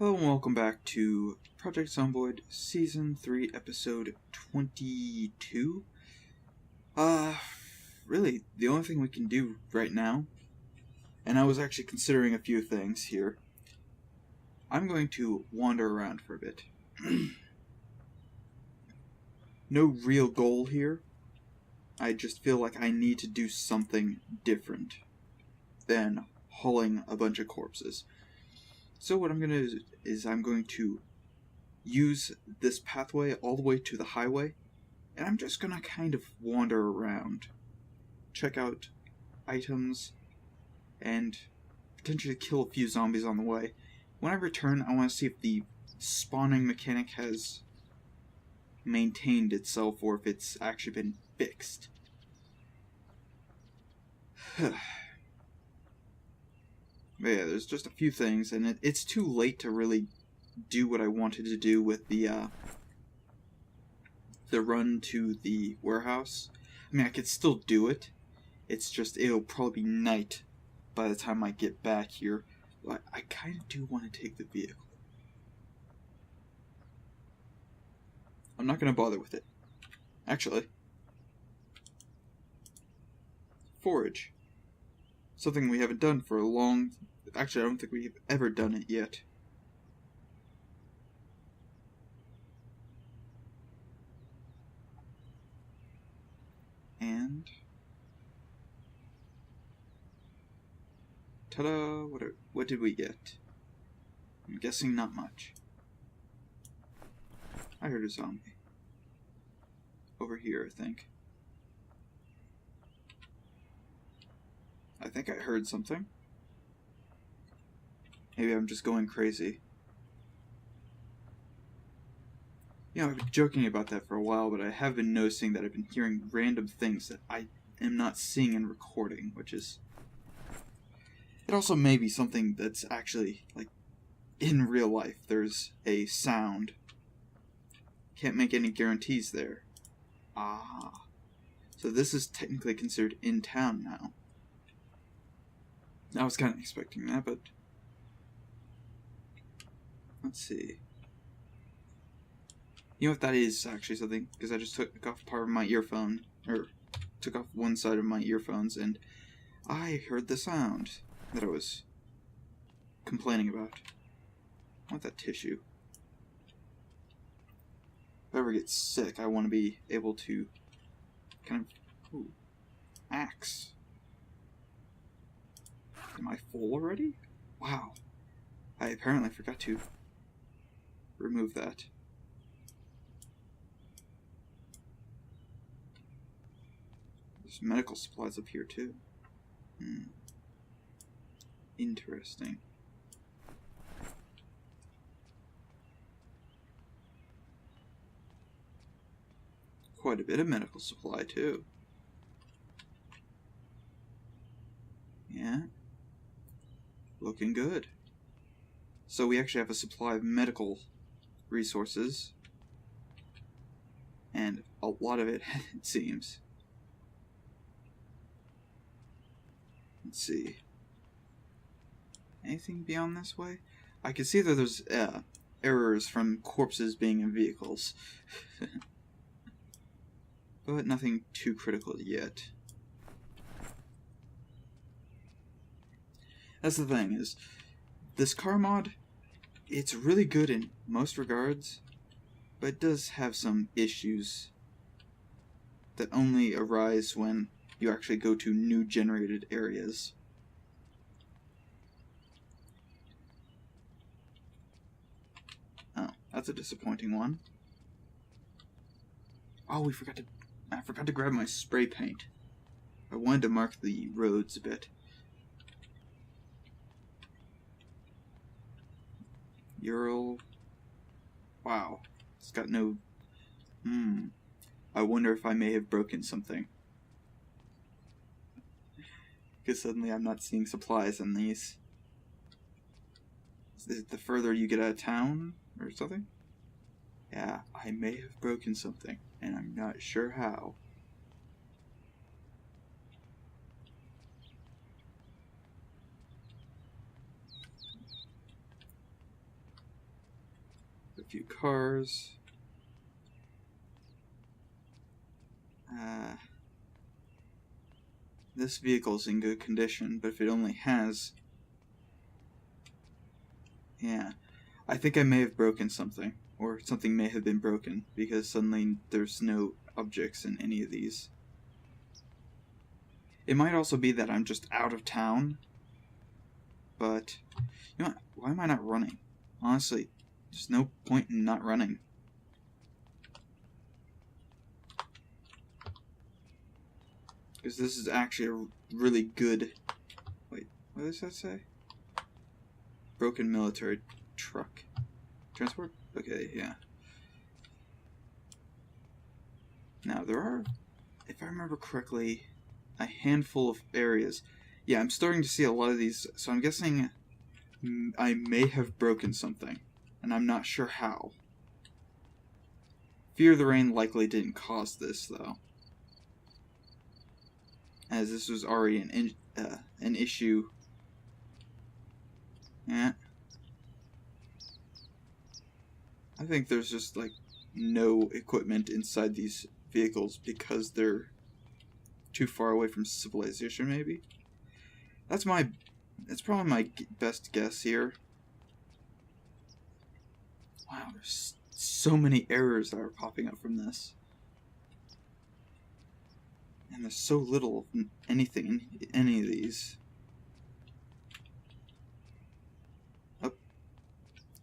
Hello and welcome back to Project Zomboid Season 3, Episode 22. Really, the only thing we can do right now, and I was actually considering a few things here, I'm going to wander around for a bit. No real goal here. I just feel like I need to do something different than hauling a bunch of corpses. So what I'm going to do is I'm going to use this pathway all the way to the highway, and I'm just going to kind of wander around, check out items, and potentially kill a few zombies on the way. When I return, I want to see if the spawning mechanic has maintained itself or if it's actually been fixed. But yeah, there's just a few things, and it's too late to really do what I wanted to do with the run to the warehouse. I mean, I could still do it. It's just, it'll probably be night by the time I get back here. But I kind of do want to take the vehicle. I'm not going to bother with it. Actually. Forage. Something we haven't done for a long... Actually, I don't think we've ever done it yet. And... ta-da! What did we get? I'm guessing not much. I heard a zombie. Over here, I think. I think I heard something. Maybe I'm just going crazy. You know, I've been joking about that for a while, but I have been noticing that I've been hearing random things that I am not seeing and recording, which is... It also may be something that's actually, like, in real life. There's a sound. Can't make any guarantees there. Ah. So this is technically considered in town now. I was kind of expecting that, but... Let's see. You know what, that is actually something, because I just took off part of my earphone, or took off one side of my earphones, and I heard the sound that I was complaining about. I want that tissue. If I ever get sick, I want to be able to kind of... Ooh. Axe. Am I full already? Wow. I apparently forgot to remove that. There's medical supplies up here too. Interesting. Quite a bit of medical supply too. Yeah. Looking good. So we actually have a supply of medical resources. And a lot of it, it seems. Let's see. Anything beyond this way? I can see that there's errors from corpses being in vehicles. But nothing too critical yet. That's the thing, is this car mod, it's really good in most regards, but it does have some issues that only arise when you actually go to new generated areas. Oh, that's a disappointing one. Oh, I forgot to grab my spray paint. I wanted to mark the roads a bit. Ural. Wow. It's got no... I wonder if I may have broken something. Because suddenly I'm not seeing supplies in these. Is it the further you get out of town or something? Yeah, I may have broken something, and I'm not sure how. few cars. This vehicle's in good condition, but if it only has... Yeah. I think I may have broken something. Or something may have been broken, because suddenly there's no objects in any of these. It might also be that I'm just out of town. But, you know what? Why am I not running? Honestly, there's no point in not running. Because this is actually a really good... Wait, what does that say? Broken military truck. Transport? Okay, yeah. Now, there are, if I remember correctly, a handful of areas. Yeah, I'm starting to see a lot of these, so I'm guessing I may have broken something, and I'm not sure how. Fear of the Rain likely didn't cause this, though, as this was already an issue. Yeah. I think there's just, like, no equipment inside these vehicles because they're too far away from civilization, maybe? That's probably my best guess here. Wow, there's so many errors that are popping up from this. And there's so little of anything in any of these. Oh.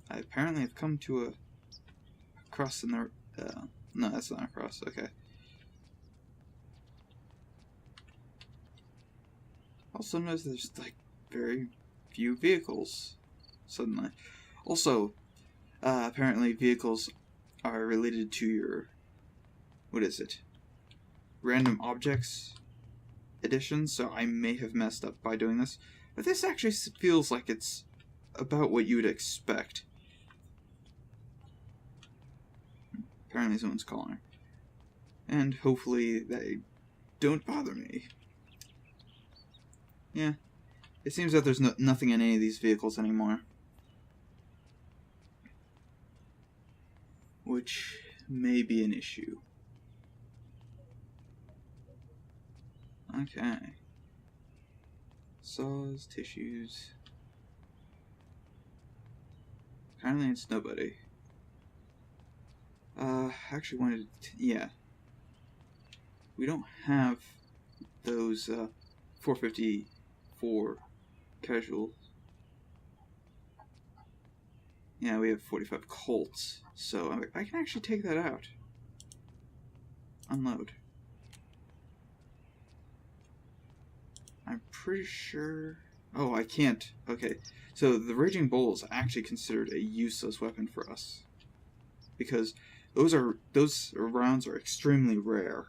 I apparently have come to a cross in the... no, that's not a cross. Okay. Also notice there's, like, very few vehicles suddenly. Also, apparently vehicles are related to your... What is it? Random objects edition, so I may have messed up by doing this. But this actually feels like it's about what you would expect. Apparently someone's calling. And hopefully they don't bother me. Yeah. It seems that there's nothing in any of these vehicles anymore. Which may be an issue. Okay. Saws, tissues. Apparently it's nobody. Actually wanted to, yeah. We don't have those, 454 casual. Yeah, we have 45 Colts, so I can actually take that out. Unload. I'm pretty sure... Oh, I can't. Okay, so the Raging Bull is actually considered a useless weapon for us. Because those rounds are extremely rare.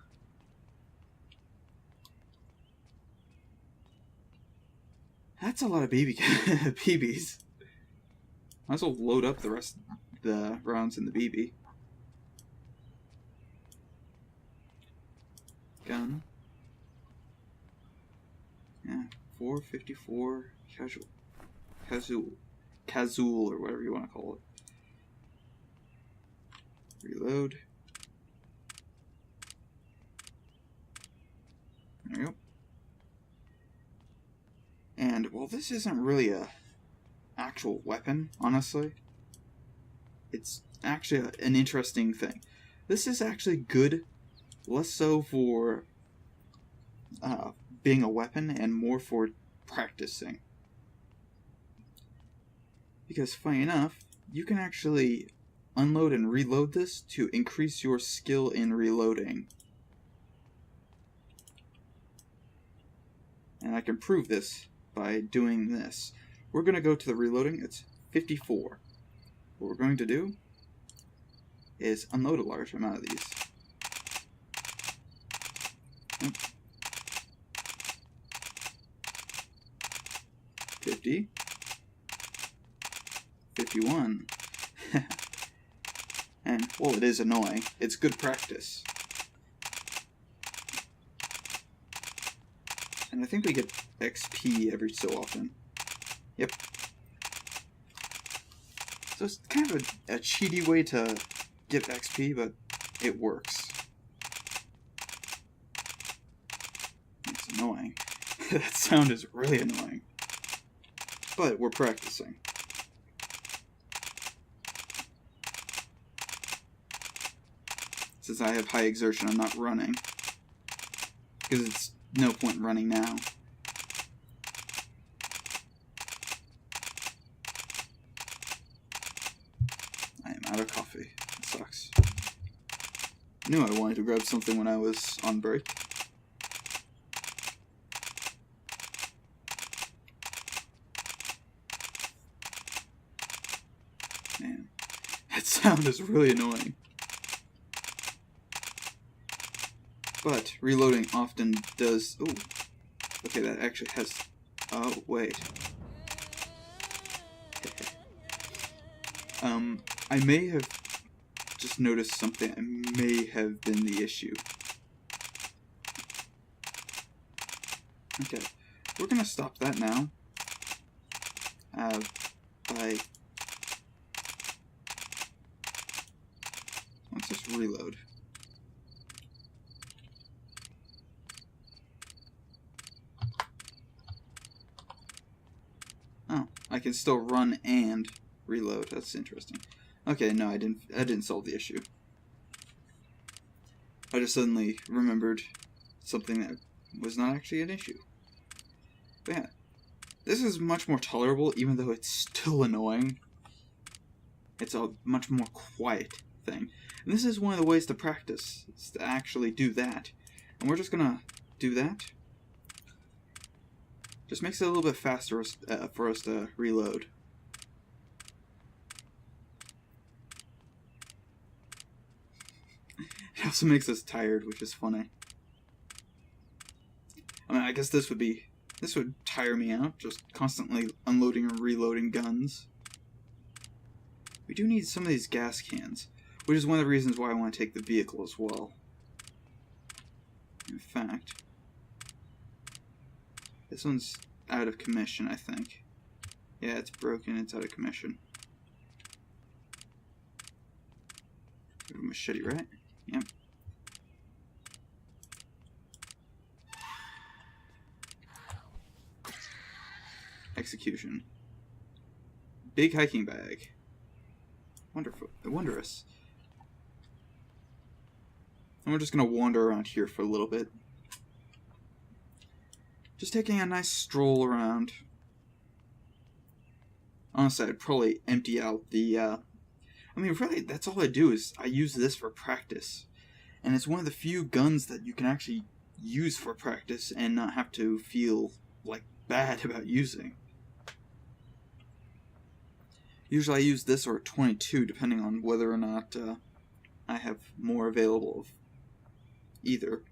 That's a lot of BBs. Might as well load up the rest of the rounds in the BB. Gun. Yeah, 454 casual, or whatever you want to call it. Reload. There we go. And, well, this isn't really a actual weapon, honestly. It's actually an interesting thing. This is actually good, less so for being a weapon and more for practicing. Because, funny enough, you can actually unload and reload this to increase your skill in reloading. And I can prove this by doing this. We're going to go to the reloading. It's 54. What we're going to do is unload a large amount of these. 50. 51. And, well, it is annoying. It's good practice. And I think we get XP every so often. Yep. So it's kind of a cheaty way to get XP, but it works. It's annoying. That sound is really annoying. But we're practicing. Since I have high exertion, I'm not running. Because it's no point running now. I am out of coffee. It sucks. I knew I wanted to grab something when I was on break. Man, that sound is really annoying. But reloading often does... Ooh. Okay, that actually has... Oh, wait. I may have just noticed something. I may have been the issue. Okay, we're gonna stop that now. By... Let's just reload. Oh, I can still run and reload. That's interesting. Okay, no, I didn't solve the issue. I just suddenly remembered something that was not actually an issue. But yeah, this is much more tolerable, even though it's still annoying. It's a much more quiet thing. And this is one of the ways to practice, is to actually do that. And we're just gonna do that. Just makes it a little bit faster for us to reload. It also makes us tired, which is funny. I mean, I guess this would tire me out, just constantly unloading and reloading guns. We do need some of these gas cans, which is one of the reasons why I want to take the vehicle as well. In fact, this one's out of commission, I think. Yeah, it's broken, it's out of commission. A machete, right? Yep. Execution. Big hiking bag. Wonderful. Wondrous. And we're just gonna wander around here for a little bit. Just taking a nice stroll around. Honestly, I'd probably empty out the, I mean, really, that's all I do is I use this for practice. And it's one of the few guns that you can actually use for practice and not have to feel, like, bad about using. Usually I use this or a 22, depending on whether or not I have more available of either.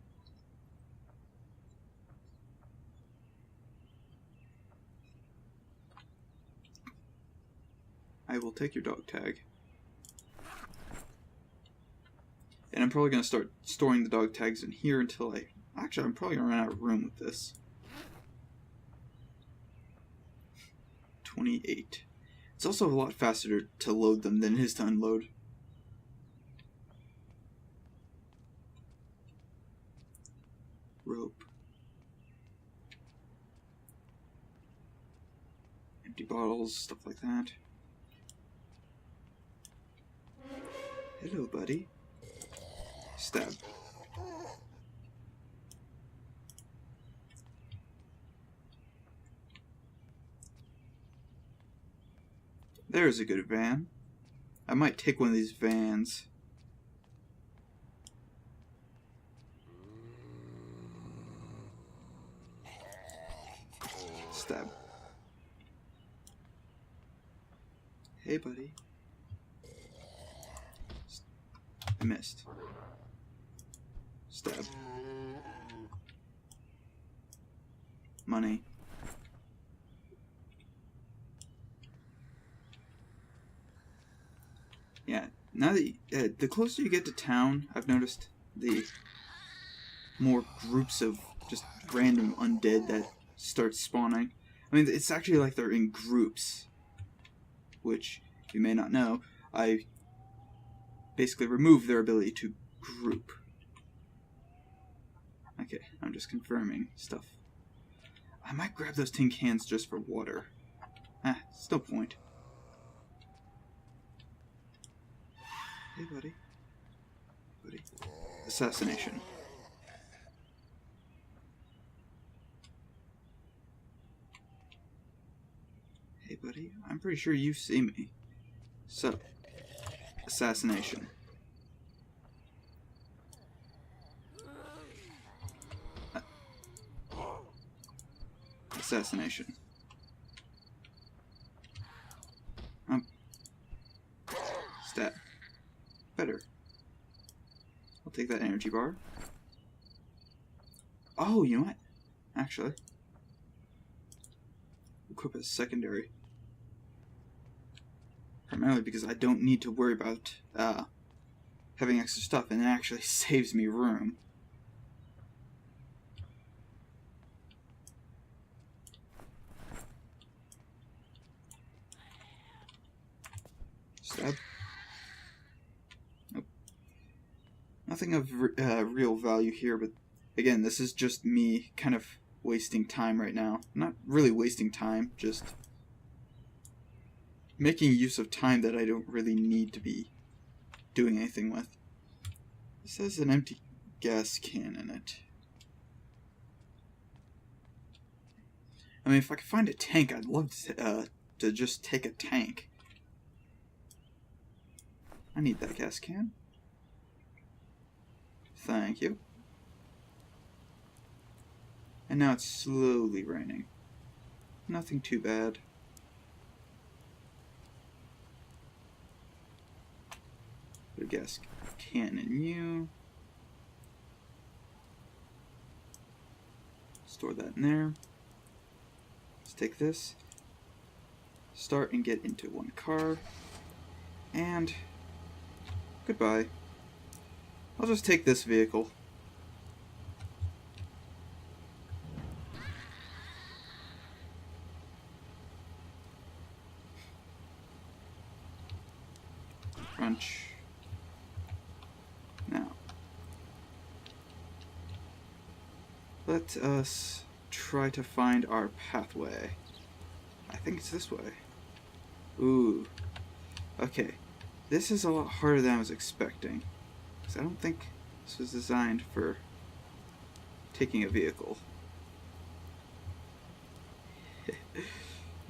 I will take your dog tag. And I'm probably going to start storing the dog tags in here until actually, I'm probably going to run out of room with this. 28. It's also a lot faster to load them than it is to unload. Rope. Empty bottles, stuff like that. Hello, buddy. Stab. There's a good van. I might take one of these vans. Stab. Hey, buddy. I missed. Stab. Money. Yeah, now that the closer you get to town, I've noticed the more groups of just random undead that start spawning. I mean, it's actually like they're in groups, which you may not know, I basically remove their ability to group. Okay, I'm just confirming stuff. I might grab those tin cans just for water. Still point. Hey, buddy. Buddy. Assassination. Hey, buddy. I'm pretty sure you see me. So, assassination. Assassination. Stat. Better. I'll take that energy bar. Oh, you know what? Actually. Equip as secondary. Primarily because I don't need to worry about having extra stuff, and it actually saves me room. Stab. Nope. Nothing of real value here, but again, this is just me kind of wasting time right now. Not really wasting time, just making use of time that I don't really need to be doing anything with. This has an empty gas can in it. I mean, if I could find a tank, I'd love to just take a tank. I need that gas can. Thank you. And now it's slowly raining. Nothing too bad. Put a gas can in you. Store that in there. Let's take this. Start and get into one car. And goodbye. I'll just take this vehicle. Crunch. Now, let us try to find our pathway. I think it's this way. Ooh. Okay. This is a lot harder than I was expecting. Because I don't think this was designed for taking a vehicle.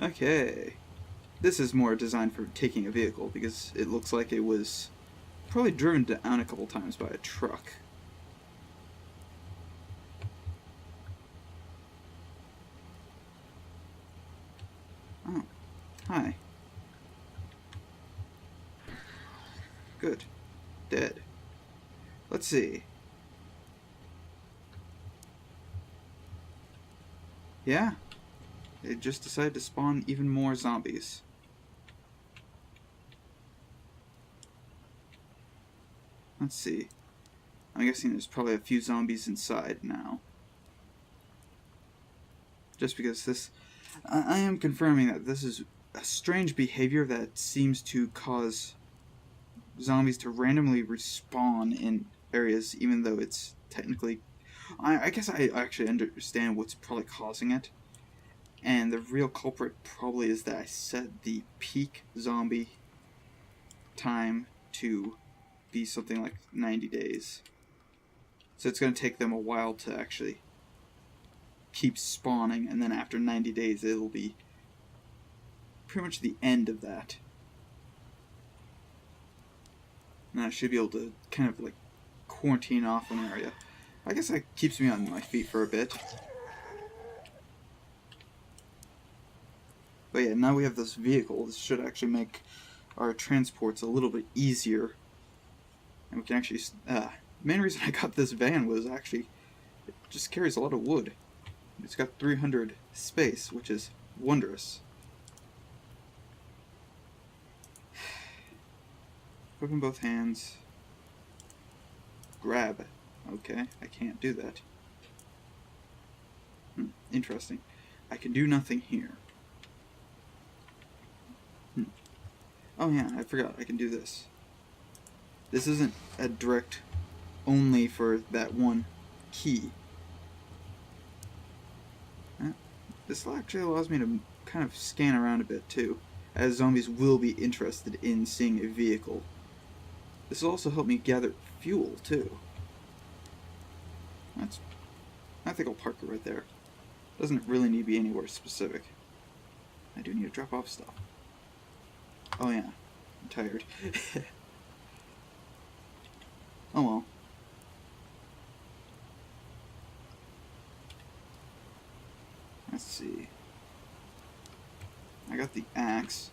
Okay. This is more designed for taking a vehicle because it looks like it was probably driven down a couple times by a truck. Oh. Hi. Good. Dead. Let's see. Yeah. They just decided to spawn even more zombies. Let's see. I'm guessing there's probably a few zombies inside now. Just because this... I am confirming that this is a strange behavior that seems to cause zombies to randomly respawn in areas, even though it's technically... I guess I actually understand what's probably causing it. And the real culprit probably is that I set the peak zombie time to be something like 90 days. So it's going to take them a while to actually keep spawning, and then after 90 days it'll be pretty much the end of that. And I should be able to kind of like quarantine off an area. I guess that keeps me on my feet for a bit. But yeah, now we have this vehicle. This should actually make our transports a little bit easier. And we can actually... the main reason I got this van was actually... it just carries a lot of wood. It's got 300 space, which is wondrous. Open both hands. Grab. Okay, I can't do that. Interesting. I can do nothing here. Oh yeah, I forgot, I can do this. This isn't a direct only for that one key. This actually allows me to kind of scan around a bit too, as zombies will be interested in seeing a vehicle. This will also help me gather fuel too. I think I'll park it right there. Doesn't really need to be anywhere specific. I do need to drop off stuff. Oh yeah, I'm tired. Oh well. Let's see. I got the axe.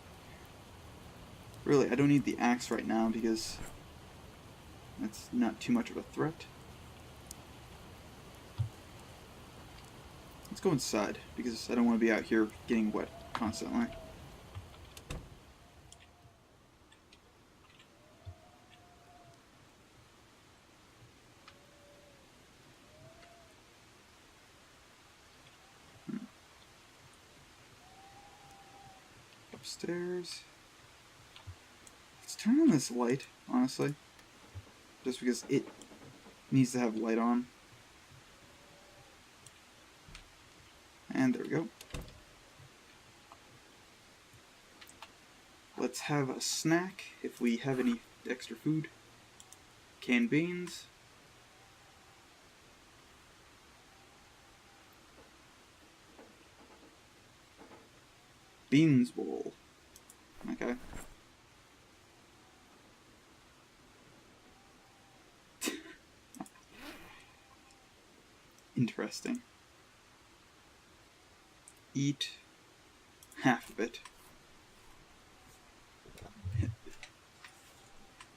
Really, I don't need the axe right now because that's not too much of a threat. Let's go inside because I don't want to be out here getting wet constantly. Upstairs. Let's turn on this light, honestly. Just because it needs to have light on. And there we go. Let's have a snack if we have any extra food. Canned beans. Beans bowl. Okay. Interesting. Eat half of it.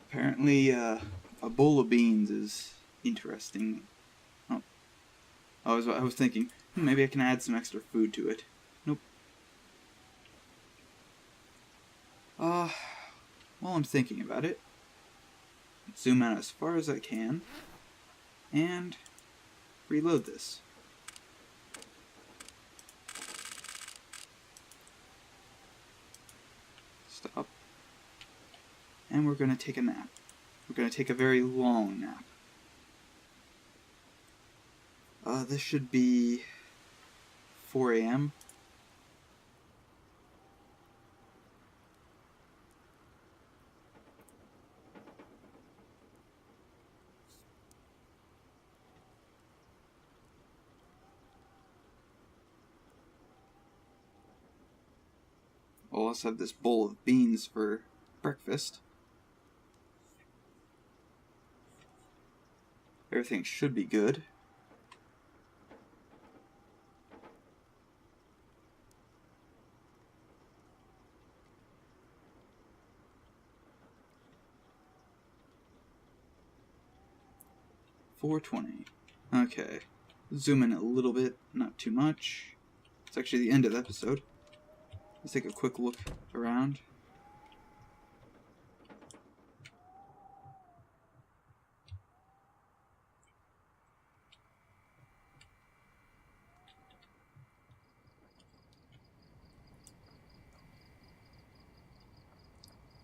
Apparently, a bowl of beans is interesting. Oh, I was thinking maybe I can add some extra food to it. Nope. While I'm thinking about it, zoom out as far as I can and reload this. Stop. And we're going to take a nap. We're going to take a very long nap. This should be 4 a.m. We'll also have this bowl of beans for breakfast. Everything should be good. $4.20. Okay. Zoom in a little bit, not too much. It's actually the end of the episode. Let's take a quick look around.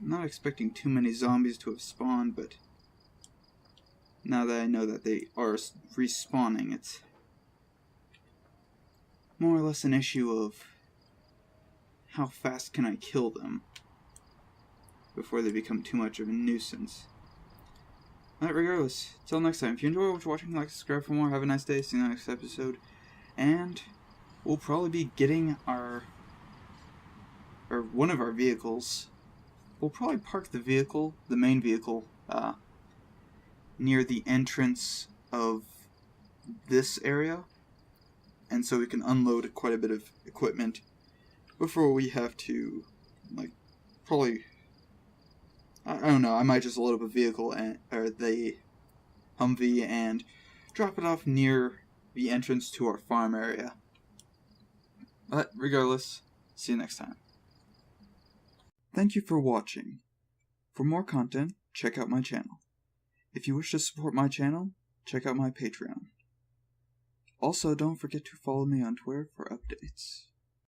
I'm not expecting too many zombies to have spawned, but now that I know that they are respawning, it's more or less an issue of how fast can I kill them before they become too much of a nuisance. But regardless, till next time, if you enjoy what you're watching, like, subscribe for more, have a nice day, see you in the next episode, and we'll probably be getting one of our vehicles. We'll probably park the vehicle, the main vehicle, near the entrance of this area, and so we can unload quite a bit of equipment before we have to, like, probably, I don't know, I might just load up a vehicle, or the Humvee, and drop it off near the entrance to our farm area. But regardless, see you next time. Thank you for watching. For more content, check out my channel. If you wish to support my channel, check out my Patreon. Also, don't forget to follow me on Twitter for updates.